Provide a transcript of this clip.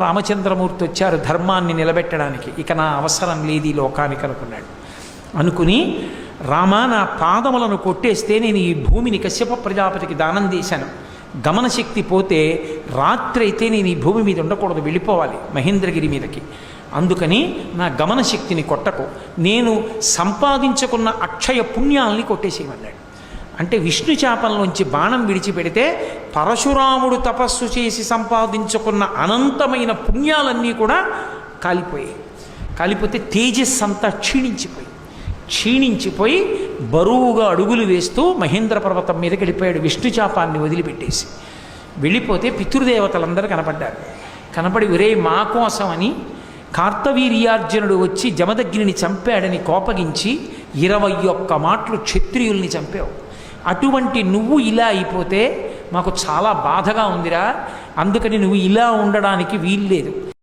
రామచంద్రమూర్తి వచ్చారు ధర్మాన్ని నిలబెట్టడానికి, ఇక నా అవసరం లేదు ఈ లోకానికి అనుకున్నాడు. అనుకుని రామ నా పాదములను కొట్టేస్తే నేను ఈ భూమిని కశ్యప ప్రజాపతికి దానం చేశాను, గమనశక్తి పోతే రాత్రి అయితే నేను ఈ భూమి మీద ఉండకూడదు, వెళ్ళిపోవాలి మహేంద్రగిరి మీదకి, అందుకని నా గమనశక్తిని కొట్టకు, నేను సంపాదించుకున్న అక్షయ పుణ్యాలని కొట్టేసేయమన్నాడు. అంటే విష్ణు శాపంలోంచి బాణం విడిచిపెడితే పరశురాముడు తపస్సు చేసి సంపాదించుకున్న అనంతమైన పుణ్యాలన్నీ కూడా కాలిపోయాయి. కాలిపోతే తేజస్సు అంతా క్షీణించిపోయి బరువుగా అడుగులు వేస్తూ మహేంద్ర పర్వతం మీదకి వెళ్ళిపోయాడు విష్ణు శాపాన్ని వదిలిపెట్టేసి. వెళ్ళిపోతే పితృదేవతలందరూ కనపడ్డారు. కనపడి ఒరే మా కోసమని కార్తవీర్యార్జునుడు వచ్చి జమదగ్నిని చంపాడని కోపగించి 21 మాటలు క్షత్రియుల్ని చంపావు, అటువంటి నువ్వు ఇలా అయిపోతే మాకు చాలా బాధగా ఉందిరా, అందుకని నువ్వు ఇలా ఉండడానికి వీల్లేదు,